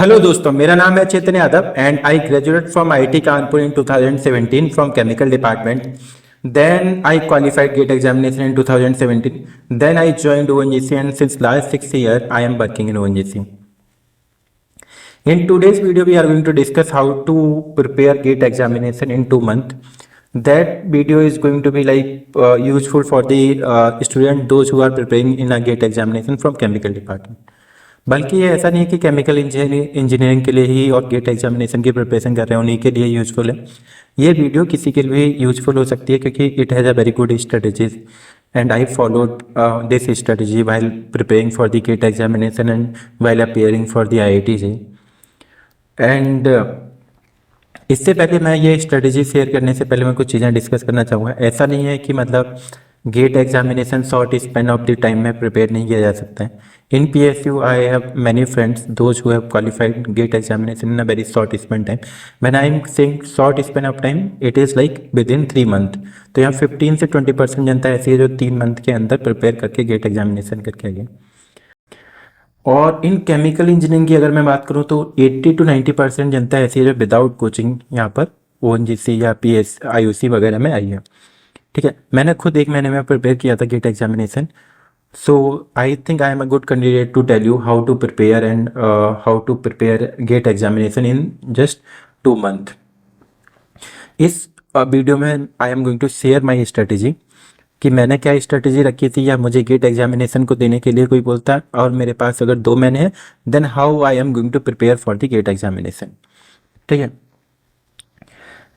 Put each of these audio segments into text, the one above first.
Hello दोस्तों, मेरा नाम है Chetan Yadav and I graduate from IIT Kanpur in 2017 from chemical department. Then I qualified GATE examination in 2017. Then I joined ONGC and since last 6 years I am working in ONGC. In today's video we are going to discuss how to prepare GATE examination in 2 months. That video is going to be useful for the student those who are preparing in a GATE examination from chemical department. बल्कि ये ऐसा नहीं है कि chemical engineering के लिए ही और gate examination की प्रिपरेशन कर रहे हैं उन्हीं के लिए यूजफुल है. ये वीडियो किसी के लिए यूजफुल हो सकती है क्योंकि it has a very good strategies and I followed this strategy while preparing for the GATE examination and while appearing for the IIT JEE. And इससे पहले मैं ये स्ट्रेटजी शेयर करने से पहले मैं कुछ चीज़ें डिस्कस करना चाहूँगा. ऐसा नहीं है कि मतलब GATE examination short span of the time में प्रिपेयर नहीं किया जा सकता है. इन PSU I have many friends those who have qualified GATE examination in a very short span time. When I am saying short span of time it is like within 3 month. तो यहाँ 15 से 20% जनता ऐसी है जो 3 month के अंदर prepare करके gate examination करके आई है. और इन केमिकल इंजीनियरिंग की अगर मैं बात करूँ तो 80 to 90% जनता ऐसी है जो विदाउट कोचिंग यहाँ पर ONGC या PS IUC वगैरह में आई है. ठीक है, मैंने खुद 1 महीने में प्रिपेयर किया था GATE examination. So I think I am a good candidate to tell you how to prepare and how to prepare GATE examination in just 2 month. इस वीडियो में I am going to share my strategy कि मैंने क्या strategy रखी थी या मुझे gate examination को देने के लिए कोई बोलता है और मेरे पास अगर 2 महीने हैं then how I am going to prepare for the GATE examination. ठीक है,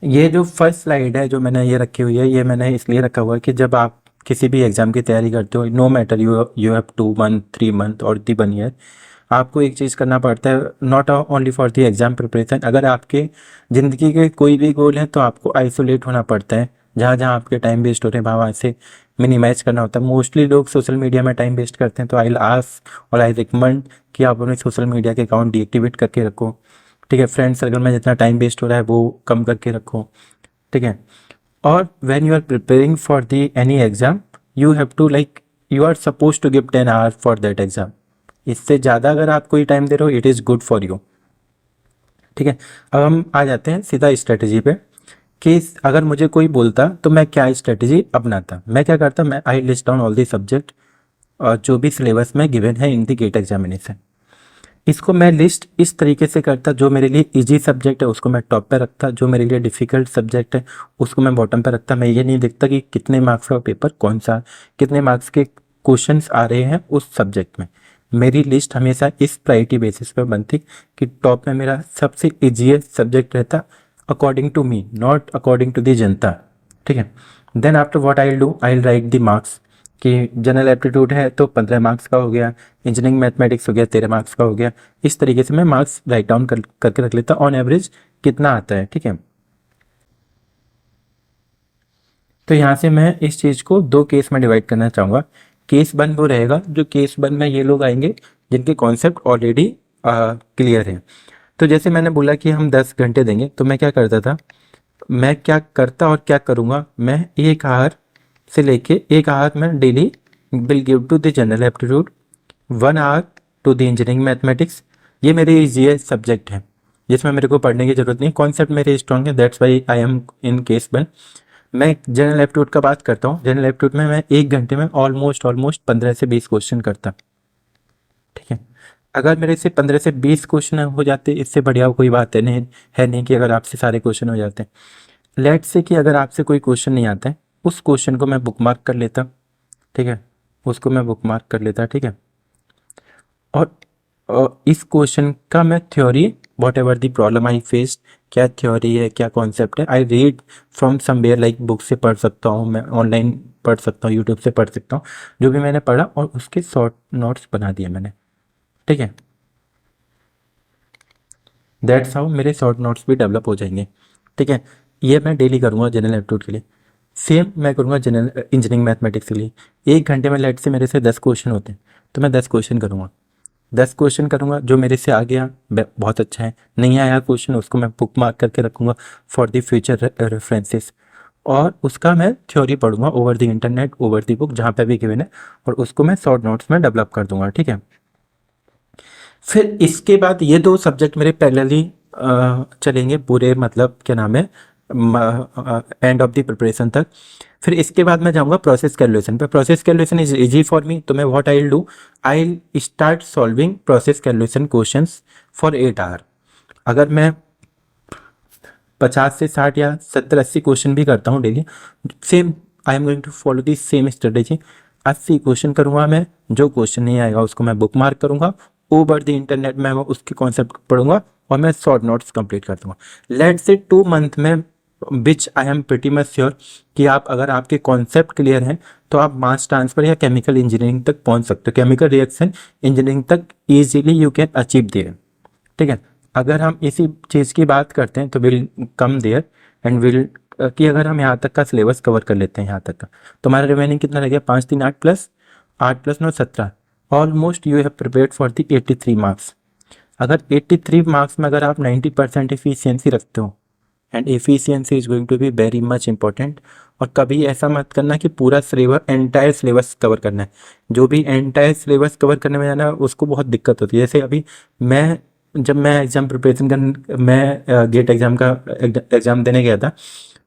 ये जो फर्स्ट स्लाइड है जो मैंने ये रखी हुई है ये मैंने इसलिए रखा हुआ है कि जब आप किसी भी एग्ज़ाम की तैयारी करते हो no matter you have 2 month 3 month और दी 1 ईयर आपको एक चीज़ करना पड़ता है not only for the exam preparation. अगर आपके ज़िंदगी के कोई भी गोल है तो आपको आइसोलेट होना पड़ता है. जहाँ जहाँ आपके टाइम वेस्ट हो रहे हैं वहाँ से मिनिमाइज करना होता है. मोस्टली लोग सोशल मीडिया में टाइम वेस्ट करते हैं तो आई आस्क और आई रिकमेंड कि आप अपने सोशल मीडिया के अकाउंट डीएक्टिवेट करके रखो. ठीक है, फ्रेंड सर्कल में जितना टाइम वेस्ट हो रहा है वो कम करके रखो. ठीक है, और when you are preparing for the any exam you have to you are suppose to give 10 hours for that exam. इससे ज़्यादा अगर आप कोई टाइम दे रहे हो it is good for you. ठीक है, अब हम आ जाते हैं सीधा स्ट्रेटजी पे कि अगर मुझे कोई बोलता तो मैं क्या स्ट्रेटजी अपनाता. मैं क्या करता, मैं I list down all the subject जो भी सिलेबस में गिवन है इन द गेट एग्जामिनेशन. इसको मैं लिस्ट इस तरीके से करता जो मेरे लिए इजी सब्जेक्ट है उसको मैं टॉप पे रखता, जो मेरे लिए डिफ़िकल्ट सब्जेक्ट है उसको मैं बॉटम पे रखता. मैं ये नहीं देखता कि कितने मार्क्स का पेपर कौन सा कितने मार्क्स के क्वेश्चंस आ रहे हैं उस सब्जेक्ट में. मेरी लिस्ट हमेशा इस प्रायोरिटी बेसिस पे बनती कि टॉप में मेरा सबसे ईजीएस्ट सब्जेक्ट रहता according to me not according to the जनता. ठीक है, then after what I will do I will write the marks कि जनरल एप्टीट्यूड है तो 15 मार्क्स का हो गया, इंजीनियरिंग मैथमेटिक्स हो गया 13 मार्क्स का हो गया. इस तरीके से मैं मार्क्स राइट डाउन करके रख लेता ऑन एवरेज कितना आता है. ठीक है, तो यहाँ से मैं इस चीज़ को 2 केस में डिवाइड करना चाहूँगा. केस 1 वो रहेगा जो केस 1 में ये लोग आएंगे जिनके कॉन्सेप्ट ऑलरेडी क्लियर है. तो जैसे मैंने बोला कि हम 10 घंटे देंगे तो मैं क्या करता था, मैं क्या करता और क्या करूँगा, मैं 1 आवर से लेके 1 आवर में daily will give to the general aptitude, 1 hour to the engineering mathematics. ये मेरे ईजीएस्ट सब्जेक्ट है जिसमें मेरे को पढ़ने की जरूरत नहीं, कॉन्सेप्ट मेरे स्ट्रॉन्ग है that's why I am in case 1. मैं जनरल एप्टीट्यूड का बात करता हूँ. जनरल एप्टीट्यूड में मैं 1 घंटे में ऑलमोस्ट 15 से 20 क्वेश्चन करता. ठीक है, अगर मेरे से 15 से 20 क्वेश्चन हो जाते इससे बढ़िया कोई बात है नहीं कि अगर आपसे सारे क्वेश्चन हो जाते हैं. लेट्स से कि अगर आपसे कोई क्वेश्चन नहीं आता है उस क्वेश्चन को मैं बुकमार्क कर लेता. ठीक है, उसको मैं बुकमार्क कर लेता. ठीक है, और इस क्वेश्चन का मैं theory what ever the problem I faced क्या थ्योरी है क्या कॉन्सेप्ट है I read from somewhere like book से पढ़ सकता हूँ, मैं ऑनलाइन पढ़ सकता हूँ, यूट्यूब से पढ़ सकता हूँ. जो भी मैंने पढ़ा और उसके शॉर्ट नोट्स बना दिए मैंने. ठीक है, दैट्स हाउ मेरे शॉर्ट नोट्स भी डेवलप हो जाएंगे. ठीक है, ये मैं डेली करूँगा जनरल एप्टीट्यूड के लिए. सेम मैं करूँगा जनरल इंजीनियरिंग मैथमेटिक्स के लिए. 1 घंटे में लेट से मेरे से 10 क्वेश्चन होते हैं तो मैं 10 क्वेश्चन करूँगा. 10 क्वेश्चन करूँगा, जो मेरे से आ गया बहुत अच्छा है, नहीं आया क्वेश्चन उसको मैं बुक मार्क करके रखूँगा फॉर द फ्यूचर रेफरेंसेस. और उसका मैं थ्योरी पढ़ूंगा over the internet over the book जहाँ पे भी गिवन है और उसको मैं शॉर्ट नोट्स में डेवलप कर दूंगा. ठीक है, फिर इसके बाद ये दो सब्जेक्ट मेरे पैरेलली चलेंगे पूरे, मतलब क्या नाम है, एंड ऑफ द प्रिपरेशन तक। फिर इसके बाद मैं जाऊंगा प्रोसेस कैलकुलेशन पे। Process calculation is easy for me, तो मैं what I will do, I start solving process calculation questions for 8 hour. अगर मैं 50 से 60 या 70-80 क्वेश्चन भी करता हूँ daily, same I am going to follow the same strategy. 80 question करूँगा मैं, जो क्वेश्चन नहीं आएगा उसको मैं बुक मार्क करूँगा, ओवर द इंटरनेट मैं उसके कॉन्सेप्ट पढ़ूंगा और मैं शॉर्ट नोट्स कंप्लीट कर दूंगा। लेट से 2 मंथ में, which I am pretty much sure कि आप, अगर आपके कॉन्सेप्ट क्लियर हैं तो आप मास ट्रांसफर या केमिकल इंजीनियरिंग तक पहुंच सकते हो, केमिकल रिएक्शन इंजीनियरिंग तक easily you can achieve there. ठीक है, अगर हम इसी चीज़ की बात करते हैं तो will come there and will, कि अगर हम यहाँ तक का सिलेबस कवर कर लेते हैं, यहाँ तक का, तो हमारा रिमेनिंग कितना रह गया, 5 3 8 plus 8 plus 9 17, almost you have prepared for the 83 marks. अगर 83 मार्क्स में अगर आप 90% एफिशिएंसी रखते हो, and efficiency is going to be very much important. और कभी ऐसा मत करना कि पूरा सिलेबस, एंटायर सिलेबस कवर करना है। जो भी एंटायर सिलेबस कवर करने में जाना उसको बहुत दिक्कत होती है। जैसे अभी मैं, जब मैं एग्ज़ाम प्रिपरेशन कर, मैं गेट एग्ज़ाम का एग्ज़ाम देने गया था,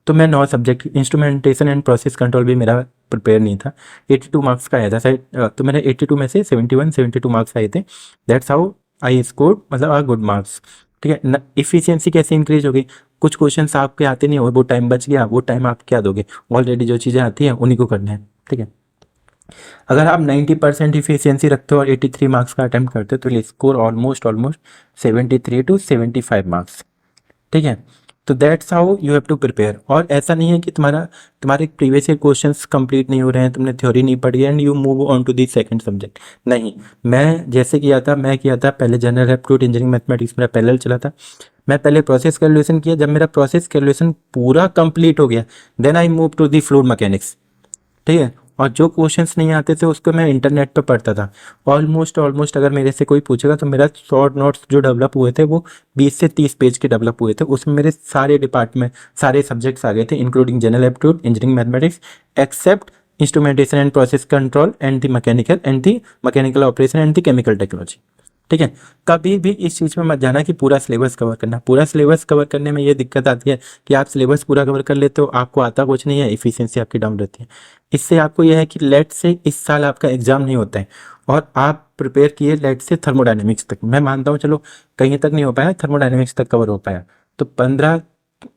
तो मैं 9 subject, instrumentation and process control भी मेरा प्रिपेयर नहीं था। 82 मार्क्स का आया था शायद, तो मेरे 82 में से 72 मार्क्स आए थे। दैट्स हाउ आई स्कोर्ड, मतलब आ गुड मार्क्स। ठीक है ना। इफिशियंसी कैसे इंक्रीज होगी, कुछ क्वेश्चंस आपके आते नहीं हो, वो टाइम बच गया, वो टाइम आप क्या दोगे, ऑलरेडी जो चीज़ें आती हैं उन्हीं को करना है। ठीक है, अगर आप 90% इफिशियंसी रखते हो और 83 मार्क्स का अटेम्प्ट करते हो तो will score almost 73 to 75 marks. ठीक है, तो that's how you have to prepare. और ऐसा नहीं है कि तुम्हारे प्रीवियस ईयर क्वेश्चंस कंप्लीट नहीं हो रहे हैं, तुमने थ्योरी नहीं पढ़ी and you move on to the second subject. नहीं, मैं जैसे किया था, मैं किया था पहले जनरल एप्टीट्यूड इंजीनियरिंग मैथमेटिक्स मेरा पैरेलल चला था। मैं पहले प्रोसेस कैलकुलेशन किया, जब मेरा प्रोसेस कैलकुलेशन पूरा कंप्लीट हो गया then I move to the fluid mechanics. ठीक है, और जो क्वेश्चंस नहीं आते थे उसको मैं इंटरनेट पे पढ़ता था। ऑलमोस्ट अगर मेरे से कोई पूछेगा तो मेरा शॉर्ट नोट्स जो डेवलप हुए थे वो 20 से 30 पेज के डेवलप हुए थे। उसमें मेरे सारे डिपार्टमेंट, सारे सब्जेक्ट्स आ गए थे, including general aptitude engineering mathematics, except instrumentation and process control and the mechanical operation and the chemical technology. ठीक है, कभी भी इस चीज़ में मत जाना कि पूरा सिलेबस कवर करना। पूरा सिलेबस कवर करने में ये दिक्कत आती है कि आप सिलेबस पूरा कवर कर लेते हो, आपको आता कुछ नहीं है, इफिशियंसी आपकी डाउन रहती है। इससे आपको यह है कि लेट से इस साल आपका एग्जाम नहीं होता है और आप प्रिपेयर किए लेट से थर्मोडायनेमिक्स तक, मैं मानता हूँ चलो कहीं तक नहीं हो पाया, थर्मोडायनेमिक्स तक कवर हो पाया, तो 15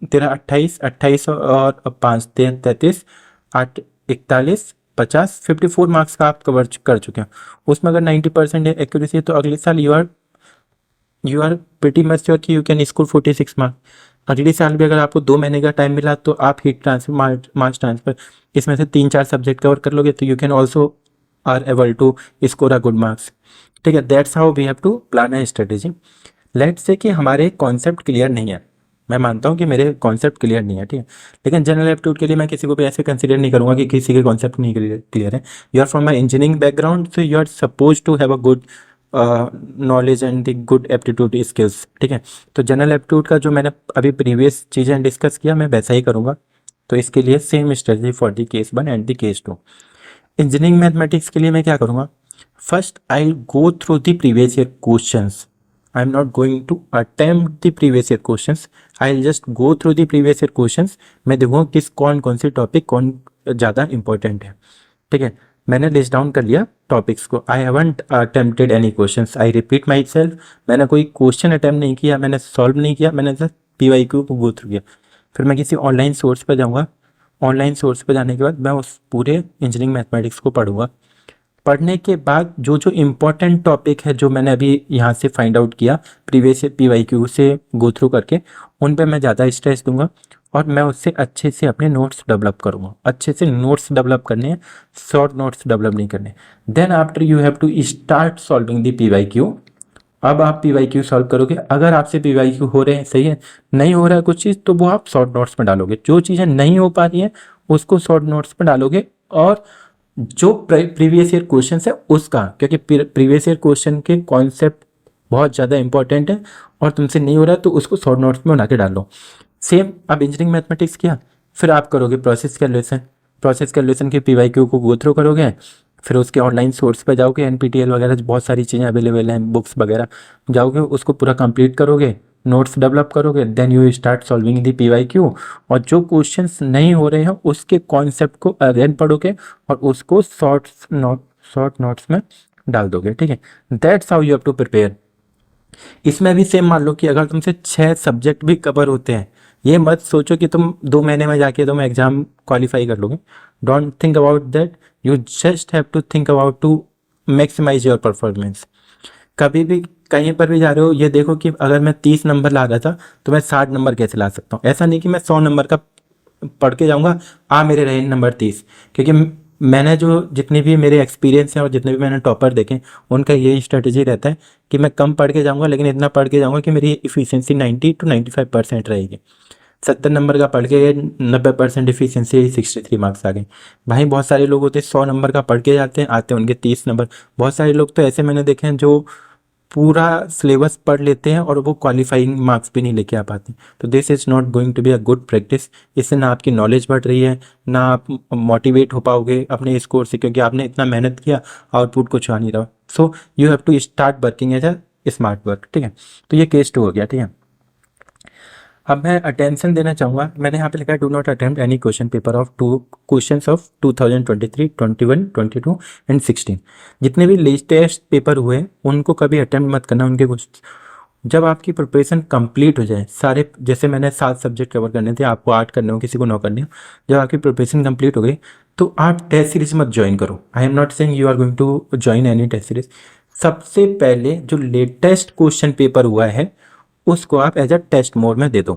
तेरह 28 28 और 5 33 8 41 50 54 मार्क्स का आप कवर कर चुके हो। उसमें अगर 90% एक्यूरेसी है तो अगले साल you are pretty much sure कि यू कैन स्कोर 46 मार्क्स। अगले साल भी अगर आपको 2 महीने का टाइम मिला तो आप हीट ट्रांसफर, मास ट्रांसफर, इसमें से 3 4 सब्जेक्ट कवर कर लोगे तो you can also are able to score a good marks. ठीक है, that's how we have to plan a strategy. Let's say कि हमारे कॉन्सेप्ट क्लियर नहीं है, मैं मानता हूँ कि मेरे कॉन्सेप्ट क्लियर नहीं है, ठीक है, लेकिन जनरल एप्टीट्यूड के लिए मैं किसी को भी ऐसे कंसीडर नहीं करूँगा कि किसी के कॉन्सेप्ट नहीं क्लियर है। You are from my engineering background, so you are suppose to have a good knowledge and the good aptitude skills. ठीक है, तो जनरल एप्टीट्यूड का जो मैंने अभी प्रीवियस चीज़ें डिस्कस किया मैं वैसा ही करूँगा। तो इसके लिए same strategy for the case 1 and the case 2। Engineering mathematics के लिए मैं क्या करूँगा, first I go through the previous year questions. I am not going to attempt the previous year questions, I will just go through the previous year questions. मैं देखूँगा कौन कौन से टॉपिक कौन ज़्यादा इंपॉर्टेंट है। ठीक है, मैंने लिस्ट डाउन कर लिया टॉपिक्स को। I haven't attempted any questions, I repeat my self, मैंने कोई क्वेश्चन अटेम्प्ट नहीं किया, मैंने सॉल्व नहीं किया, मैंने जस्ट PYQ को गो थ्रू किया। फिर मैं किसी ऑनलाइन सोर्स पर जाऊँगा, ऑनलाइन सोर्स पर जाने के बाद मैं उस पूरे इंजीनियरिंग मैथमेटिक्स को पढ़ूंगा। पढ़ने के बाद जो जो इम्पोर्टेंट टॉपिक है जो मैंने अभी यहाँ से फाइंड आउट किया प्रीवियस PYQ से गो थ्रू करके, उन पे मैं ज़्यादा स्ट्रेस दूंगा और मैं उससे अच्छे से अपने नोट्स डेवलप करूँगा। अच्छे से नोट्स डेवलप करने हैं, शॉर्ट नोट्स डेवलप नहीं करने। Then after you have to start solving the PYQ। अब आप PYQ सॉल्व करोगे, अगर आपसे PYQ हो रहे हैं सही है, नहीं हो रहा है कुछ चीज़ तो वो आप शॉर्ट नोट्स में डालोगे। जो चीज़ें नहीं हो पा रही हैं उसको शॉर्ट नोट्स में डालोगे, और जो प्रीवियस ईयर क्वेश्चन है उसका, क्योंकि प्रीवियस ईयर क्वेश्चन के कॉन्सेप्ट बहुत ज़्यादा इंपॉर्टेंट है और तुमसे नहीं हो रहा तो उसको शॉर्ट नोट्स में बना के डालो। सेम अब इंजीनियरिंग मैथमेटिक्स किया, फिर आप करोगे प्रोसेस कैलकुलेशन। प्रोसेस कैलकुलेशन के PYQ को गो थ्रू करोगे, फिर उसके ऑनलाइन सोर्स पे जाओगे, एनपीटीएल वगैरह बहुत सारी चीज़ें अवेलेबल हैं, बुक्स वगैरह, जाओगे उसको पूरा कंप्लीट करोगे, नोट्स डेवलप करोगे, then you start solving the PYQ. और जो क्वेश्चंस नहीं हो रहे हैं उसके कॉन्सेप्ट को अगेन पढ़ोगे और उसको शॉर्ट नोट्स में डाल दोगे, ठीक है। That's how you have to prepare. इसमें भी सेम मान लो कि अगर तुमसे 6 सब्जेक्ट भी कवर होते हैं, ये मत सोचो कि तुम 2 महीने में जाके तुम एग्जाम क्वालिफाई कर लोगे। Don't think about that, you just have to think about to maximise your performance. कभी भी कहीं पर भी जा रहे हो, ये देखो कि अगर मैं 30 नंबर ला रहा था तो मैं 60 नंबर कैसे ला सकता हूँ। ऐसा नहीं कि मैं 100 नंबर का पढ़ के जाऊँगा, मेरे रहे नंबर 30। क्योंकि मैंने जो जितनी भी मेरे एक्सपीरियंस हैं और जितने भी मैंने टॉपर देखे, उनका यही स्ट्रेटजी रहता है कि मैं कम पढ़ के जाऊँगा, लेकिन इतना पढ़ के जाऊँगा कि मेरी इफ़िशियंसी 90 to 95% रहेगी। 70 नंबर का पढ़ के 90% इफिशियंसी, 63 मार्क्स आ गए। भाई बहुत सारे लोग होते हैं 100 नंबर का पढ़ के जाते हैं, आते हैं उनके 30 नंबर। बहुत सारे लोग तो ऐसे मैंने देखे हैं जो पूरा सिलेबस पढ़ लेते हैं और वो क्वालिफाइंग मार्क्स भी नहीं लेके आ पाते। तो this is not going to be a good practice. इससे ना आपकी नॉलेज बढ़ रही है, ना आप मोटिवेट हो पाओगे अपने इस कोर्स से, क्योंकि आपने इतना मेहनत किया, आउटपुट कुछ आ नहीं रहा। So you have to start working as a smart work, ठीक है। तो ये केस 2 हो गया, ठीक है। अब मैं अटेंशन देना चाहूँगा, मैंने यहाँ पे लिखा है do not attempt any question paper of questions of 2023, 21, 22 and 16। जितने भी लेटेस्ट पेपर हुए उनको कभी अटेम्प्ट मत करना, उनके कुछ। जब आपकी प्रिपरेशन कंप्लीट हो जाए सारे, जैसे मैंने 7 सब्जेक्ट कवर करने थे, आपको 8 करने हो, किसी को 9 करने हो, जब आपकी प्रिपरेशन कंप्लीट हो गई तो आप टेस्ट सीरीज मत ज्वाइन करो। I am not saying you are going to join any test series. सबसे पहले जो लेटेस्ट क्वेश्चन पेपर हुआ है उसको आप एज अ टेस्ट मोड में दे दो,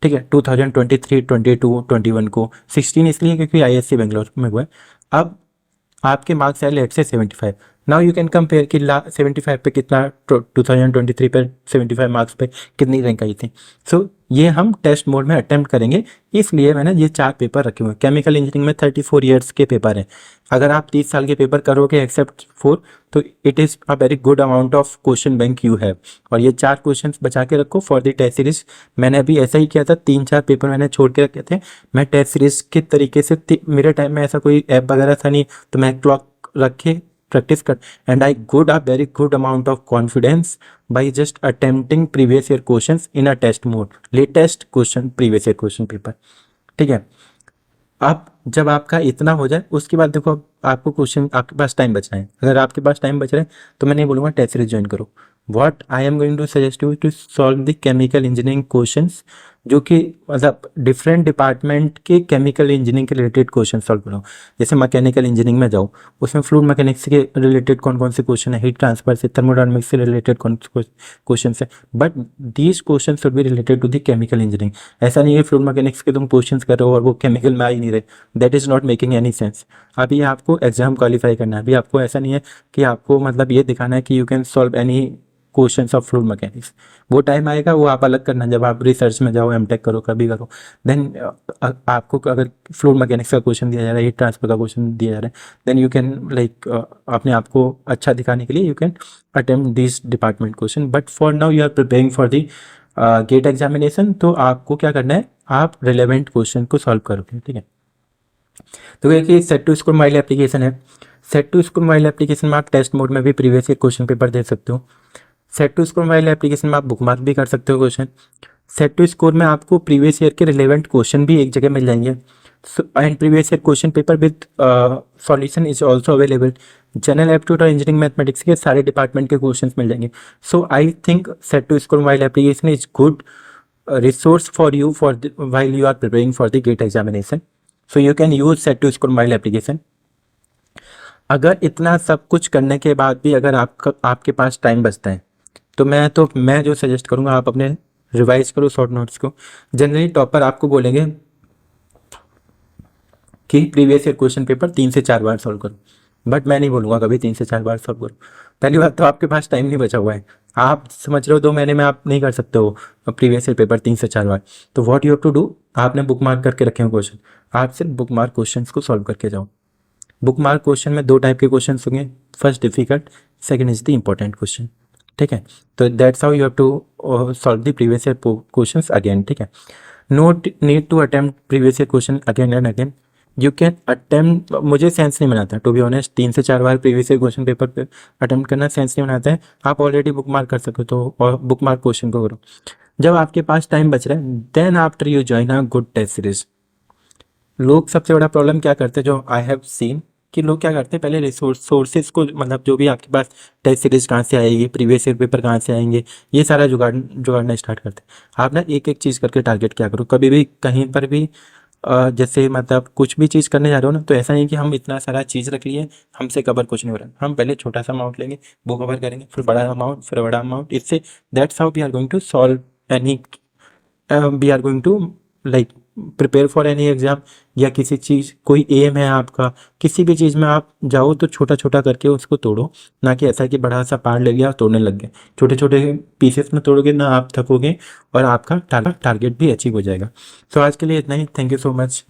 ठीक है। 2023, 22, 21 को, 16 इसलिए क्योंकि आईएससी बेंगलोर में हुआ है। अब आपके मार्क्स आए लेट से 75। नाउ यू कैन कंपेयर कि 75 पे कितना, 2023 पे 75 मार्क्स पे कितनी रैंक आई थी। सो ये हम टेस्ट मोड में अटेम्प्ट करेंगे, इसलिए मैंने ये 4 पेपर रखे हुए हैं। केमिकल इंजीनियरिंग में 34 ईयर्स के पेपर हैं। अगर आप 30 साल के पेपर करोगे एक्सेप्ट 4, तो it is a very good amount of question bank you have. और ये 4 क्वेश्चन बचा के रखो फॉर द टेस्ट सीरीज। मैंने अभी ऐसा ही किया था, 3-4 पेपर मैंने छोड़ के रखे थे। मैं टेस्ट सीरीज के तरीके से, मेरे टाइम में ऐसा कोई ऐप वगैरह था नहीं, तो मैं क्लॉक रख के practice cut and I got a very good amount of confidence by just attempting previous year questions in a test mode, latest question previous year question paper, ठीक है। अब जब आपका इतना हो जाए उसके बाद देखो, अब आपको क्वेश्चन, आपके पास टाइम बच रहा है। अगर आपके पास टाइम बच रहा है तो मैं नहीं बोलूँगा टेस्ट सीरीज ज्वाइन करो। What I am going to suggest you to solve the chemical engineering questions, जो कि मतलब डिफरेंट डिपार्टमेंट के केमिकल इंजीनियरिंग के रिलेटेड क्वेश्चन सॉल्व करो। जैसे मैकेनिकल इंजीनियरिंग में जाओ, उसमें फ्लूइड मैकेनिक्स के रिलेटेड कौन कौन से क्वेश्चन है, हीट ट्रांसफर से, थर्मोडायनामिक्स से रिलेटेड कौन से क्वेश्चन है। But these question should be related to the chemical engineering. ऐसा नहीं है फ्लूइड मैकेनिक्स के तुम क्वेश्चन कर रहे हो और वो केमिकल में आ ही नहीं रहे, that is not making any sense. अभी आपको एग्जाम क्वालिफाई करना है, अभी आपको ऐसा नहीं है कि आपको मतलब ये दिखाना है कि you can solve any questions of fluid mechanics. वो टाइम आएगा, वो आप अलग करना जब आप रिसर्च में जाओ, एमटेक करो, कभी करो। देन आपको अगर फ्लूइड मैकेनिक्स का क्वेश्चन दिया जा रहा है, हीट ट्रांसफर का क्वेश्चन दिया जा रहा है, देन यू कैन लाइक अपने आप को अच्छा दिखाने के लिए you can attempt this department question. But for now you are preparing for the GATE examination, तो आपको क्या करना है, आप रिलेवेंट क्वेश्चन को सॉल्व करोगे, ठीक है। तो देखिए set to score mobile application है। Set to score mobile application में आप टेस्ट मोड में भी प्रीवियस ईयर क्वेश्चन पेपर दे सकते हो। Set to score mobile application में आप बुकमार्क भी कर सकते हो क्वेश्चन। सेट टू स्कोर में आपको प्रीवियस ईयर के रिलेवेंट क्वेश्चन भी एक जगह मिल जाएंगे। And previous year question paper with solution is also available. General aptitude और इंजीनियरिंग मैथमेटिक्स के सारे डिपार्टमेंट के क्वेश्चंस मिल जाएंगे। So I think set to score mobile application is good resource for you for while you are preparing for the GATE examination. So you can use set to score mobile application. अगर इतना सब कुछ करने के बाद भी अगर आपके पास टाइम बचता है तो मैं जो सजेस्ट करूँगा, आप अपने रिवाइज करो शॉर्ट नोट्स को। जनरली टॉपर आपको बोलेंगे कि प्रीवियस ईयर क्वेश्चन पेपर 3 से 4 बार सॉल्व करो, बट मैं नहीं बोलूँगा कभी 3 से 4 बार सॉल्व करो। पहली बात तो आपके पास टाइम नहीं बचा हुआ है, आप समझ रहे हो 2 महीने में आप नहीं कर सकते हो प्रीवियस ईयर पेपर 3 से 4 बार। तो what you have to do, आपने बुक मार्क करके रखे हो क्वेश्चन, आप सिर्फ बुक मार्क क्वेश्चन को सॉल्व करके जाओ। बुक मार्क क्वेश्चन में 2 टाइप के क्वेश्चन होंगे, first difficult, second is the important question, ठीक है। तो that's how you have to solve the previous year question again, ठीक है। No need to attempt previous year question again and again. You can attempt, मुझे sense नहीं बनाता to be honest, 3 से 4 बार प्रीवियस ईयर क्वेश्चन पेपर पे attempt करना sense नहीं बनाता है। आप ऑलरेडी बुक मार्क कर सको तो और बुक मार्क क्वेश्चन को करो। जब आपके पास टाइम बच रहा है then after you join a good test series. लोग सबसे बड़ा प्रॉब्लम क्या करते हैं जो आई हैव सीन, कि लोग क्या करते हैं पहले सोर्सेज को, मतलब जो भी आपके पास टेस्ट सीरीज कहाँ से आएगी, प्रीवियस ईयर पेपर कहाँ से आएंगे, ये सारा जुगाड़ना स्टार्ट करते हैं। आप ना एक एक चीज़ करके टारगेट क्या करो, कभी भी कहीं पर भी जैसे मतलब कुछ भी चीज़ करने जा रहे हो ना, तो ऐसा नहीं कि हम इतना सारा चीज़ रख लिए हमसे कवर कुछ नहीं हो रहा, हम पहले छोटा सा अमाउंट लेंगे वो कवर करेंगे, फिर बड़ा अमाउंट, फिर बड़ा अमाउंट, इससे that's how we are going to solve any, we are going to like prepare for any exam, या किसी चीज़ कोई एम है आपका, किसी भी चीज़ में आप जाओ तो छोटा छोटा करके उसको तोड़ो, ना कि ऐसा कि बड़ा सा पार्ट ले लिया और तोड़ने लग गए। छोटे छोटे पीसेस में तोड़ोगे ना आप थकोगे और आपका टारगेट भी अचीव हो जाएगा। सो आज के लिए इतना ही, थैंक यू सो मच।